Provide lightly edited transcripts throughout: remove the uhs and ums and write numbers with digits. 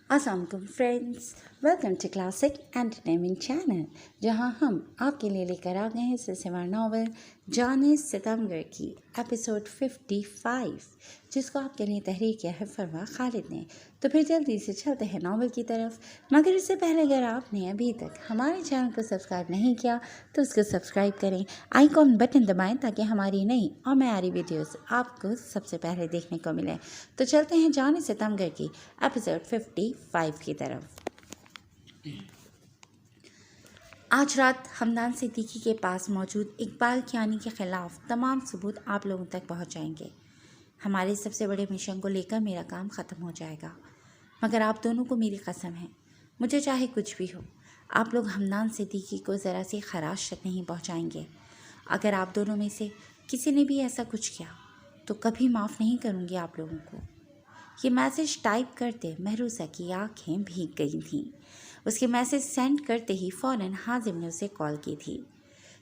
अस्सलाम वालेकुम friends, welcome to classic entertainment channel, जहां हम आपके लिए लेकर आ गए हैं सिलसिला नावल जाने सितमगर की एपिसोड 55, जिसको आपके लिए तहरीर किया है फरवा खालिद ने। तो फिर जल्दी से चलते हैं नावल की तरफ, मगर इससे पहले अगर आपने अभी तक हमारे चैनल को सब्सक्राइब नहीं किया तो उसको सब्सक्राइब करें, आइकॉन बटन दबाएं ताकि हमारी नई और म्यारी वीडियोस आपको सबसे पहले देखने को मिले। तो चलते हैं जाने सितमगर की एपिसोड 55 की तरफ। आज रात हमदान सिद्दीकी के पास मौजूद इकबाल कियानी के ख़िलाफ़ तमाम सबूत आप लोगों तक पहुंचाएंगे। हमारे सबसे बड़े मिशन को लेकर मेरा काम ख़त्म हो जाएगा, मगर आप दोनों को मेरी कसम है, मुझे चाहे कुछ भी हो, आप लोग हमदान सिद्दीकी को ज़रा सी खराश तक नहीं पहुंचाएंगे। अगर आप दोनों में से किसी ने भी ऐसा कुछ किया तो कभी माफ़ नहीं करूँगी आप लोगों को। ये मैसेज टाइप करते महरूसा की आंखें भीग गई थीं। उसके मैसेज सेंड करते ही फ़ौरन हाजिम ने उसे कॉल की थी।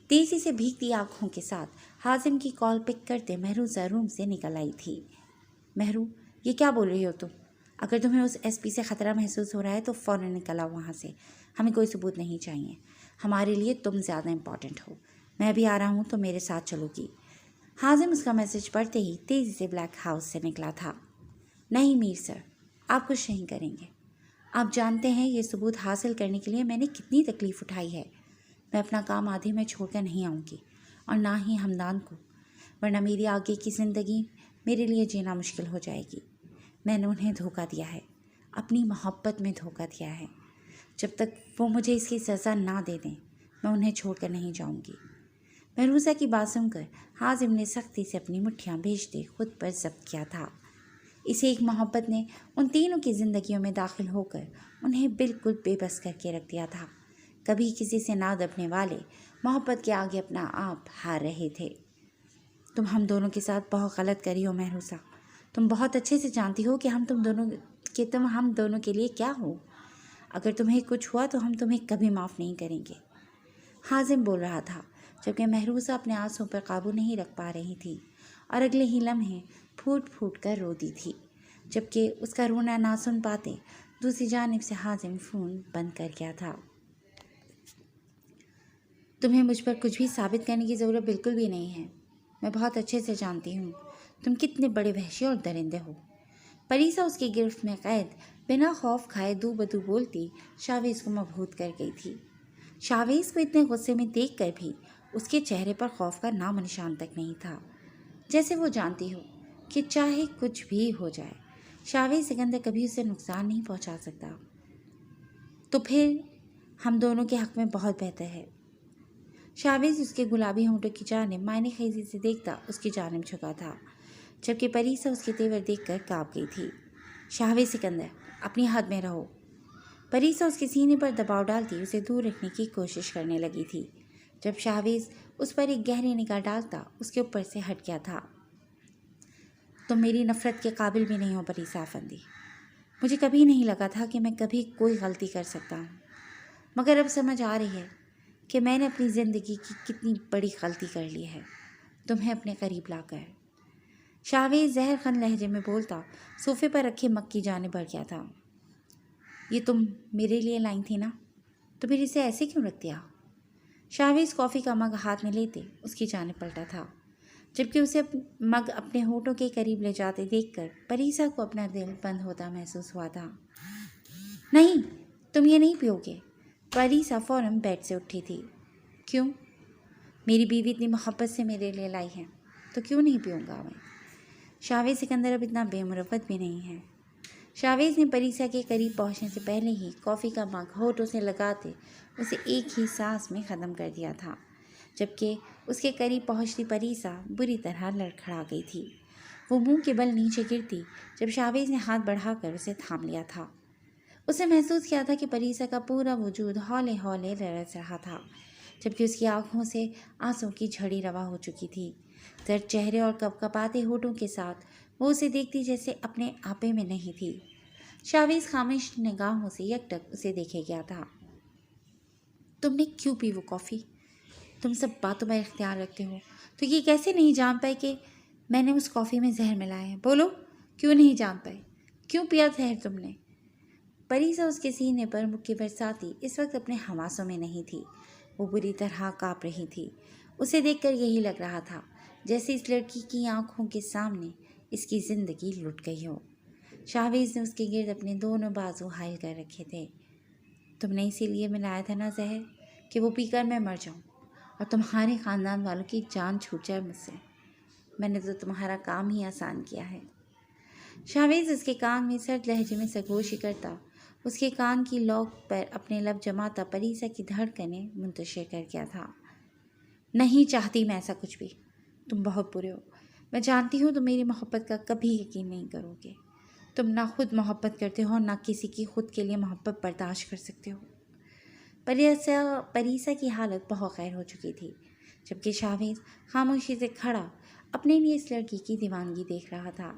तेज़ी से भीगती आंखों के साथ हाजिम की कॉल पिक करते महरूसा रूम से निकल आई थी। महरू, ये क्या बोल रही हो तुम? अगर तुम्हें उस एसपी से ख़तरा महसूस हो रहा है तो फ़ौरन निकल आओ वहाँ से। हमें कोई सबूत नहीं चाहिए। हमारे लिए तुम ज़्यादा इम्पॉर्टेंट हो। मैं भी आ रहा हूँ तो मेरे साथ चलोगी। हाजिम उसका मैसेज पढ़ते ही तेज़ी से ब्लैक हाउस से निकला था। नहीं मीर सर, आप कुछ नहीं करेंगे। आप जानते हैं ये सबूत हासिल करने के लिए मैंने कितनी तकलीफ़ उठाई है। मैं अपना काम आधे में छोड़कर नहीं आऊँगी, और ना ही हमदान को, वरना मेरी आगे की ज़िंदगी मेरे लिए जीना मुश्किल हो जाएगी। मैंने उन्हें धोखा दिया है, अपनी मोहब्बत में धोखा दिया है। जब तक वो मुझे इसकी सज़ा ना दे दें, मैं उन्हें छोड़कर नहीं जाऊँगी। महरूसा की बात सुनकर हाजिम ने सख्ती से अपनी मुट्ठियाँ भेजते खुद पर जब्त किया था। इसे एक मोहब्बत ने उन तीनों की ज़िंदगियों में दाखिल होकर उन्हें बिल्कुल बेबस करके रख दिया था। कभी किसी से ना दबने वाले मोहब्बत के आगे अपना आप हार रहे थे। तुम हम दोनों के साथ बहुत गलत करी हो महरूसा। तुम बहुत अच्छे से जानती हो कि तुम हम दोनों के लिए क्या हो। अगर तुम्हें कुछ हुआ तो हम तुम्हें कभी माफ़ नहीं करेंगे। हाजिम बोल रहा था, जबकि महरूसा अपने आंसू पर काबू नहीं रख पा रही थी और अगले ही लम्हे फूट फूट कर रोती थी। जबकि उसका रोना ना सुन पाते दूसरी जानिब से हाजिम फ़ोन बंद कर गया था। तुम्हें मुझ पर कुछ भी साबित करने की ज़रूरत बिल्कुल भी नहीं है। मैं बहुत अच्छे से जानती हूँ तुम कितने बड़े वहशी और दरिंदे हो। परीसा उसकी गिरफ्त में कैद बिना खौफ खाए दू बदू बोलती शावेज़ को मबहूत कर गई थी। शावेज़ को इतने गुस्से में देख कर भी उसके चेहरे पर खौफ का नाम निशान तक नहीं था, जैसे वो जानती हो कि चाहे कुछ भी हो जाए शावेज़ सिकंदर कभी उसे नुकसान नहीं पहुंचा सकता। तो फिर हम दोनों के हक़ में बहुत बेहतर है। शावेज़ उसके गुलाबी होंठों की जानिब मायने खेजी से देखता उसकी जानिब झुका था, जबकि परीसा उसके तेवर देखकर काँप गई थी। शावेज़ सिकंदर, अपनी हद में रहो। परीसा उसके सीने पर दबाव डालती उसे दूर रखने की कोशिश करने लगी थी। जब शावेज़ उस पर एक गहरी निगाह डालता उसके ऊपर से हट गया था। तुम मेरी नफ़रत के काबिल भी नहीं हो परीसा अफंदी। मुझे कभी नहीं लगा था कि मैं कभी कोई गलती कर सकता हूँ, मगर अब समझ आ रही है कि मैंने अपनी ज़िंदगी की कितनी बड़ी गलती कर ली है तुम्हें अपने करीब लाकर। शावेज़ जहरखन लहजे में बोलता सोफे पर रखे मग की जाने बढ़ गया था। ये तुम मेरे लिए लाई थी ना, तो फिर इसे ऐसे क्यों रख दिया? शावेज़ कॉफ़ी का मग हाथ में लेते उसकी जानिब पलटा था, जबकि उसे मग अपने होठों के करीब ले जाते देखकर परीसा को अपना दिल बंद होता महसूस हुआ था। नहीं, तुम ये नहीं पियोगे। परीसा फ़ौरन बेड से उठी थी। क्यों? मेरी बीवी इतनी मोहब्बत से मेरे लिए लाई है, तो क्यों नहीं पीऊँगा मैं? शावेज़ सिकंदर अब इतना बेमुरवत भी नहीं है। शावेज़ ने परीसा के करीब पहुंचने से पहले ही कॉफ़ी का मग होठों से लगाते उसे एक ही सांस में ख़त्म कर दिया था, जबकि उसके करीब पहुंचती परीसा बुरी तरह लड़खड़ा गई थी। वो मुंह के बल नीचे गिरती जब शावेज़ ने हाथ बढ़ाकर उसे थाम लिया था। उसे महसूस किया था कि परीसा का पूरा वजूद हौले हौले लरस रहा था, जबकि उसकी आंखों से आंसू की झड़ी रवा हो चुकी थी। दर्द चेहरे और कपकपाते होठों के साथ वो उसे देखती जैसे अपने आपे में नहीं थी। शावेज़ खामोश निगाहों से यकटक उसे देखे गया था। तुमने क्यों पी वो कॉफ़ी? तुम सब बातों में इख्तियार रखते हो, तो ये कैसे नहीं जान पाए कि मैंने उस कॉफ़ी में जहर मिलाया है? बोलो, क्यों नहीं जान पाए? क्यों पिया जहर तुमने? پریسا اس کے سینے پر مکھی برساتی اس وقت اپنے حواسوں میں نہیں تھی۔ وہ بری طرح کانپ رہی تھی۔ اسے دیکھ کر یہی لگ رہا تھا جیسے اس لڑکی کی آنکھوں کے سامنے اس کی زندگی لٹ گئی ہو۔ شاہویز نے اس کے گرد اپنے دونوں بازو حائل کر رکھے تھے۔ تم نے اسی لیے ملایا تھا نا زہر کہ وہ پی کر میں مر جاؤں اور تمہارے خاندان والوں کی جان چھوٹ جائے مجھ سے۔ میں نے تو تمہارا کام ہی آسان کیا ہے۔ شاہویز اس کے کان میں سرد لہجے میں سرگوشی کرتا، اس کے کان کی لوک پر اپنے لب جماتا پریسا کی دھڑکنیں منتشر کر گیا تھا۔ نہیں چاہتی میں ایسا کچھ بھی۔ تم بہت برے ہو۔ میں جانتی ہوں تم میری محبت کا کبھی یقین نہیں کرو گے۔ تم نہ خود محبت کرتے ہو نہ کسی کی خود کے لیے محبت برداشت کر سکتے ہو۔ پریسا کی حالت بہت غیر ہو چکی تھی، جبکہ شاہویز خاموشی سے کھڑا اپنے لیے اس لڑکی کی دیوانگی دیکھ رہا تھا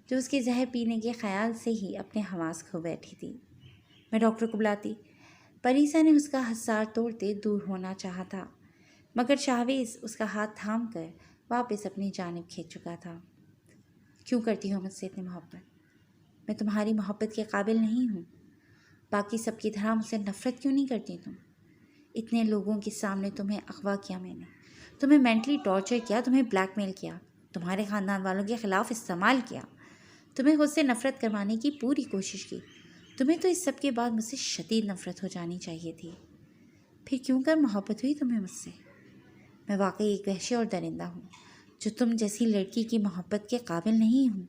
جو اس کے زہر پینے کے خیال سے ہی اپنے حواس کھو بیٹھی تھی۔ میں ڈاکٹر کو بلاتی۔ پریسا نے اس کا حصار توڑتے دور ہونا چاہا تھا، مگر شاہویز اس کا ہاتھ تھام کر واپس اپنی جانب کھینچ چکا تھا۔ کیوں کرتی ہو مجھ سے اتنی محبت؟ میں تمہاری محبت کے قابل نہیں ہوں۔ باقی سب کی طرح مجھ سے نفرت کیوں نہیں کرتی تم؟ اتنے لوگوں کے سامنے تمہیں اغوا کیا میں نے، تمہیں مینٹلی ٹارچر کیا، تمہیں بلیک میل کیا، تمہارے خاندان والوں کے خلاف استعمال کیا، تمہیں خود سے نفرت کروانے کی پوری کوشش کی۔ تمہیں تو اس سب کے بعد مجھ سے شدید نفرت ہو جانی چاہیے تھی۔ پھر کیوں کر محبت ہوئی تمہیں مجھ سے؟ میں واقعی ایک وحشی اور درندہ ہوں جو تم جیسی لڑکی کی محبت کے قابل نہیں ہوں۔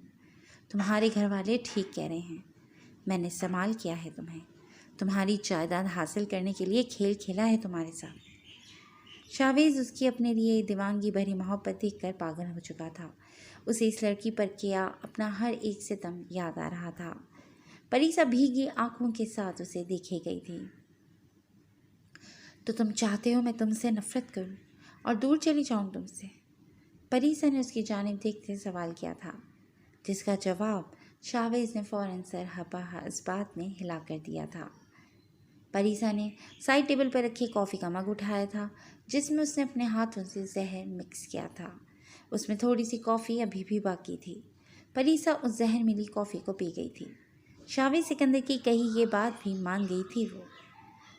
تمہارے گھر والے ٹھیک کہہ رہے ہیں، میں نے استعمال کیا ہے تمہیں، تمہاری جائیداد حاصل کرنے کے لیے کھیل کھیلا ہے تمہارے ساتھ۔ شاہویز اس کی اپنے لیے دیوانگی بھری محبت دیکھ کر پاگل ہو چکا تھا۔ اسے اس لڑکی پر کیا اپنا ہر ایک ستم یاد آ رہا تھا۔ پریسا بھیگی آنکھوں کے ساتھ اسے دیکھے گئی تھی۔ تو تم چاہتے ہو میں تم سے نفرت کروں اور دور چلی جاؤں تم سے؟ پریسا نے اس کی جانب دیکھتے سوال کیا تھا، جس کا جواب شاہویز نے فوراً سر ہپا اس بات میں ہلا کر دیا تھا۔ پریسا نے سائڈ ٹیبل پر رکھے کافی کا مگ اٹھایا تھا جس میں اس نے اپنے ہاتھوں سے زہر مکس کیا تھا۔ اس میں تھوڑی سی کافی ابھی بھی باقی تھی۔ پریسا اس زہر ملی کافی کو پی گئی تھی۔ شاہویز سکندر کی کہی یہ بات بھی مان گئی تھی۔ وہ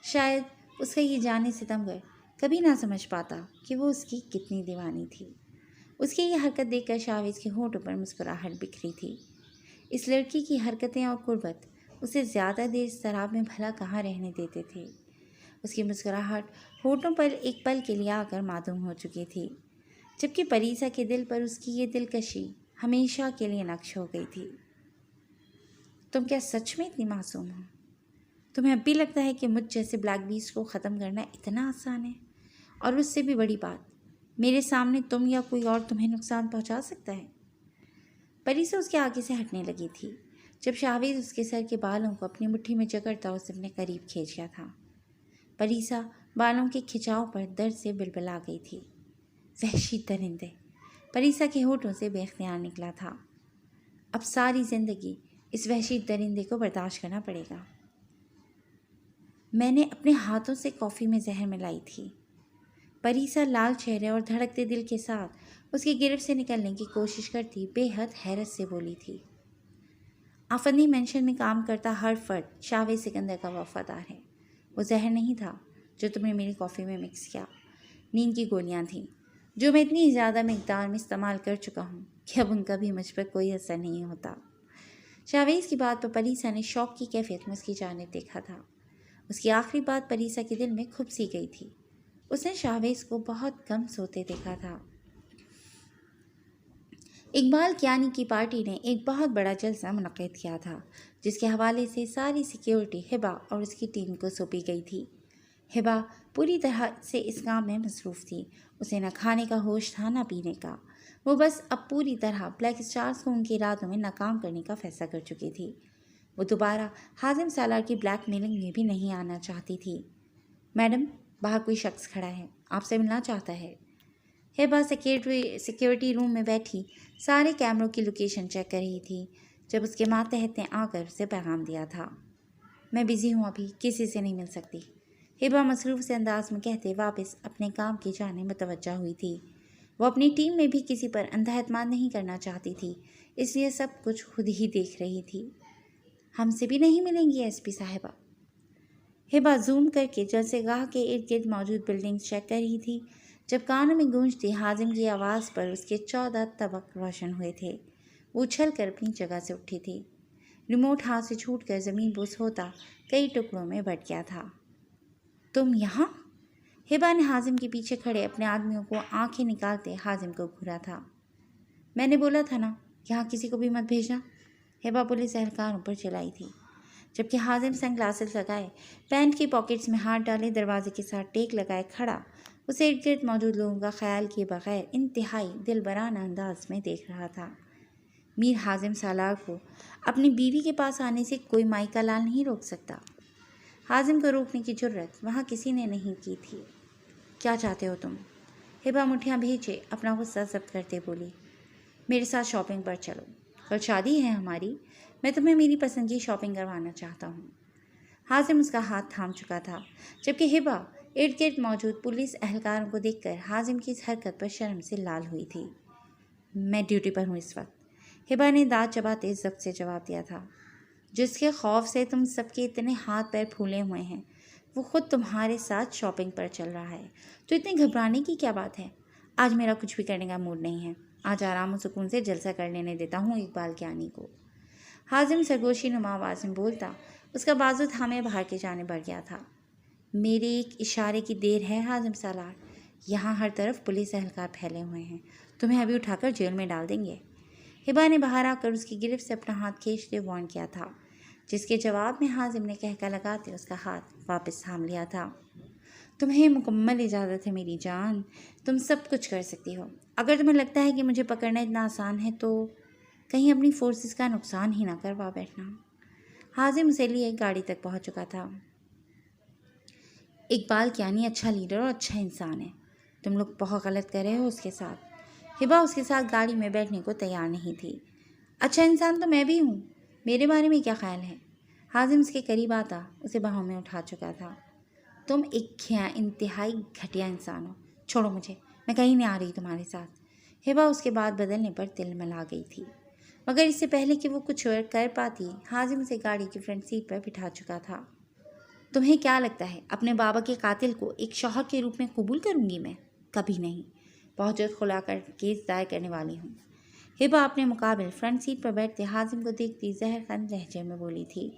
شاید اس کا یہ جانے ستمگر کبھی نہ سمجھ پاتا کہ وہ اس کی کتنی دیوانی تھی۔ اس کی یہ حرکت دیکھ کر شاہویز کے ہونٹوں پر مسکراہٹ بکھری تھی۔ اس لڑکی کی حرکتیں اور قربت اسے زیادہ دیر اضطراب میں بھلا کہاں رہنے دیتے تھے۔ اس کی مسکراہٹ ہونٹوں پر ایک پل کے لیے آ کر معدوم ہو چکی تھی، جبکہ پریسا کے دل پر اس کی یہ دلکشی ہمیشہ کے لیے نقش ہو گئی تھی۔ تم کیا سچ میں اتنی معصوم ہو؟ تمہیں اب بھی لگتا ہے کہ مجھ جیسے بلیک بیسٹ کو ختم کرنا اتنا آسان ہے؟ اور اس سے بھی بڑی بات، میرے سامنے تم یا کوئی اور تمہیں نقصان پہنچا سکتا ہے؟ پریسا اس کے آگے سے ہٹنے لگی تھی جب شاہویز اس کے سر کے بالوں کو اپنی مٹھی میں جکڑتا اسے اپنے قریب کھینچ گیا تھا۔ پریسا بالوں کے کھچاؤ پر درد سے بلبلا گئی تھی۔ وحشی درندے، پریسا کے ہونٹوں سے بے اختیار نکلا تھا۔ اب ساری زندگی اس وحشی درندے کو برداشت کرنا پڑے گا۔ میں نے اپنے ہاتھوں سے کافی میں زہر ملائی تھی۔ پریسا لال چہرے اور دھڑکتے دل کے ساتھ اس کی گرفت سے نکلنے کی کوشش کرتی بے حد حیرت سے بولی تھی۔ آفندی مینشن میں کام کرتا ہر فرد شاہویز سکندر کا وفادار ہے۔ وہ زہر نہیں تھا جو تم نے میری کافی میں مکس کیا، نیند کی گولیاں تھیں جو میں اتنی زیادہ مقدار میں استعمال کر چکا ہوں کہ اب ان کا بھی مجھ پر کوئی اثر نہیں ہوتا۔ شاہویز کی بات پر پریسا نے شوق کی کیفیت میں اس کی جانب دیکھا تھا۔ اس کی آخری بات پریسا کے دل میں کھپ سی گئی تھی۔ اس نے شاہویز کو بہت کم سوتے دیکھا تھا۔ اقبال کیانی کی پارٹی نے ایک بہت بڑا جلسہ منعقد کیا تھا جس کے حوالے سے ساری سیکیورٹی ہبا اور اس کی ٹیم کو سونپی گئی تھی۔ ہبا پوری طرح سے اس کام میں مصروف تھی۔ اسے نہ کھانے کا ہوش تھا نہ پینے کا۔ وہ بس اب پوری طرح بلیک اسٹارز کو ان کے ارادوں میں ناکام کرنے کا فیصلہ کر چکی تھی۔ وہ دوبارہ حازم سالار کی بلیک میلنگ میں بھی نہیں آنا چاہتی تھی۔ میڈم، باہر کوئی شخص کھڑا ہے، آپ سے ملنا چاہتا ہے۔ ہبا سیکیورٹی روم میں بیٹھی سارے کیمروں کی لوکیشن چیک کر رہی تھی جب اس کے ماتحت نے آ کر اسے پیغام دیا تھا۔ میں بزی ہوں، ابھی کسی سے نہیں مل سکتی، ہبا مصروف سے انداز میں کہتے واپس اپنے کام کی جانب متوجہ ہوئی تھی۔ وہ اپنی ٹیم میں بھی کسی پر اندھا اعتماد نہیں کرنا چاہتی تھی، اس لیے سب کچھ خود ہی دیکھ رہی تھی۔ हमसे भी नहीं मिलेंगी एसपी साहिबा। हिबा जूम करके जलसेगाह के इर्द गिर्द मौजूद बिल्डिंग्स चेक कर रही थी जब कानों में गूंजती हाजिम की आवाज़ पर उसके 14 तबक रोशन हुए थे। वो उछल कर अपनी जगह से उठी थी। रिमोट हाथ से छूटकर ज़मीन बोस होता कई टुकड़ों में बट गया था। तुम यहाँ? हिबा ने हाजिम के पीछे खड़े अपने आदमियों को आंखें निकालते हाजिम को घूरा था। मैंने बोला था ना, यहाँ किसी को भी मत भेजना, हिबा पुलिस एहलकारों पर चिल्लाई थी, जबकि हाजिम सनग्लासेस लगाए, पैंट की पॉकेट्स में हाथ डाले, दरवाजे के साथ टेक लगाए खड़ा उसे इर्द गिर्द मौजूद लोगों का ख्याल किए बगैर इंतहाई दिलबराना अंदाज में देख रहा था। मीर हाजिम सालार को अपनी बीवी के पास आने से कोई माई का लाल नहीं रोक सकता। हाजिम को रोकने की जुर्रत वहाँ किसी ने नहीं की थी। क्या चाहते हो तुम? हिबा मुठियाँ भींचे अपना गुस्सा जब्त करते बोली। मेरे साथ शॉपिंग पर चलो, कल शादी है हमारी, मैं तुम्हें मेरी पसंद की शॉपिंग करवाना चाहता हूँ। हाजिम उसका हाथ थाम चुका था, जबकि हिबा इर्द गिर्द मौजूद पुलिस एहलकारों को देखकर हाजिम की इस हरकत पर शर्म से लाल हुई थी। मैं ड्यूटी पर हूँ इस वक्त, हिबा ने दांत चबाते जब्त से जवाब दिया था। जिसके खौफ से तुम सबके इतने हाथ पैर फूले हुए हैं, वो खुद तुम्हारे साथ शॉपिंग पर चल रहा है, तो इतने घबराने की क्या बात है? आज मेरा कुछ भी करने का मूड नहीं है, आज आराम और सुकून से जलसा कर लेने देता हूँ इकबाल कियानी को। हाजिम सरगोशी नुमा आवाज़ में बोलता उसका बाजू थामे बाहर के जाने बढ़ गया था। मेरे एक इशारे की देर है हाजिम सालार, यहाँ हर तरफ पुलिस एहलकार फैले हुए हैं, तुम्हें अभी उठाकर जेल में डाल देंगे। हिबा ने बाहर आकर उसकी गिरफ्त से अपना हाथ खींचते वार्न किया था, जिसके जवाब में हाजिम ने कहका लगाते उसका हाथ वापस थाम लिया था। तुम्हें मुकम्मल इजाज़त है मेरी जान, तुम सब कुछ कर सकती हो। अगर तुम्हें लगता है कि मुझे पकड़ना इतना आसान है तो कहीं अपनी फोर्सेस का नुकसान ही ना करवा बैठना। हाजिम उसे लिए गाड़ी तक पहुंच चुका था। इकबाल कियानी अच्छा लीडर और अच्छा इंसान है, तुम लोग बहुत गलत कर रहे हो उसके साथ। हिबा उसके साथ गाड़ी में बैठने को तैयार नहीं थी। अच्छा इंसान तो मैं भी हूँ, मेरे बारे में क्या ख्याल है? हाजिम उसके करीब आता उसे बाहों में उठा चुका था। तुम एक इंतहाई घटिया इंसान हो, छोड़ो मुझे, मैं कहीं नहीं आ रही तुम्हारे साथ। हिबा उसके बात बदलने पर तिलमिला आ गई थी, मगर इससे पहले कि वो कुछ और कर पाती हाजिम उसे गाड़ी की फ्रंट सीट पर बिठा चुका था। तुम्हें क्या लगता है अपने बाबा के कातिल को एक शौहर के रूप में कबूल करूंगी मैं? कभी नहीं। बहुत जल्द खुलाकर केस दायर करने वाली हूँ। हिबा अपने मुकाबिल फ्रंट सीट पर बैठते हाजिम को देखती जहरखंद लहजे में बोली थी,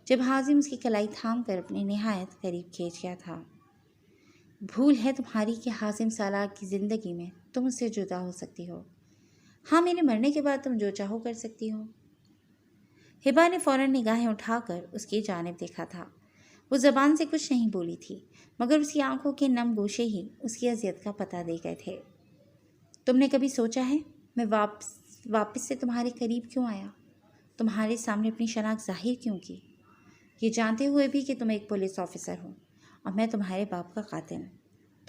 जब हाजिम उसकी कलाई थाम कर अपने निहायत करीब खींच गया था। भूल है तुम्हारी कि हाजिम सालार की ज़िंदगी में तुम उससे जुदा हो सकती हो। हाँ, मेरे मरने के बाद तुम जो चाहो कर सकती हो। हिबा ने फ़ौरन निगाहें उठाकर उसकी जानिब देखा था। वो ज़बान से कुछ नहीं बोली थी, मगर उसकी आंखों के नम गोशे ही उसकी अजियत का पता दे गए थे। तुमने कभी सोचा है मैं वापस से तुम्हारे करीब क्यों आया, तुम्हारे सामने अपनी शनाख्त जाहिर क्यों की, ये जानते हुए भी कि तुम एक पुलिस ऑफिसर हो और मैं तुम्हारे बाप का कातिल?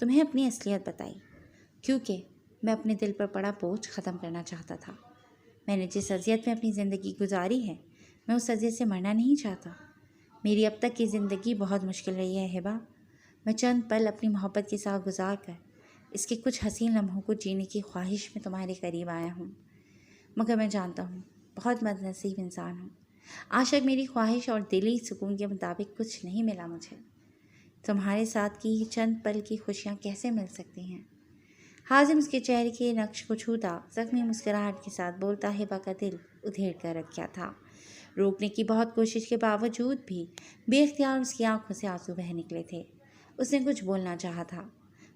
तुम्हें अपनी असलियत बताई, क्योंकि मैं अपने दिल पर पड़ा बोझ ख़त्म करना चाहता था। मैंने जिस अजियत में अपनी ज़िंदगी गुजारी है, मैं उस अजियत से मरना नहीं चाहता। मेरी अब तक की ज़िंदगी बहुत मुश्किल रही है हिबा। मैं चंद पल अपनी मोहब्बत के साथ गुजार कर इसके कुछ हसीन लम्हों को जीने की ख्वाहिश में तुम्हारे करीब आया हूँ, मगर मैं जानता हूँ बहुत बदनसीब इंसान हूँ। आज तक मेरी ख्वाहिश और दिली सुकून के मुताबिक कुछ नहीं मिला मुझे। तुम्हारे साथ की चंद पल की खुशियाँ कैसे मिल सकती हैं? हाजिम उसके चेहरे के नक्श को छूता ज़ख्मी मुस्कुराहट के साथ बोलता हिबा का दिल उधेड़ कर रख गया था। रोकने की बहुत कोशिश के बावजूद भी बेख्तियार उसकी आंखों से आंसू बह निकले थे। उसने कुछ बोलना चाहा था,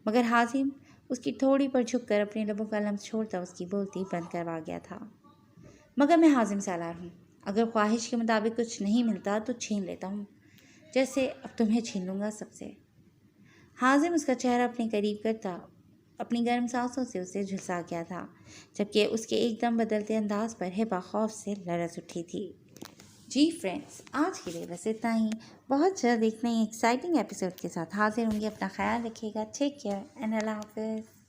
मगर हाजिम उसकी थोड़ी पर झुककर अपने लबों का लम्स छोड़ता उसकी बोलती बंद करवा गया था। मगर मैं हाजिम सालार हूँ, अगर ख्वाहिश के मुताबिक कुछ नहीं मिलता तो छीन लेता हूँ, जैसे अब तुम्हें छीन लूँगा सबसे। हाजिम उसका चेहरा अपने करीब करता अपनी गर्म सांसों से उसे झुलसा गया था, जबकि उसके एकदम बदलते अंदाज पर हिबा खौफ से लरस उठी थी। जी फ्रेंड्स, आज के लिए बस इतना ही। बहुत जल्द एक नई एक्साइटिंग एपिसोड के साथ हाजिर होंगे। अपना ख्याल रखिएगा। टेक केयर एंड अल्लाह हाफिज़।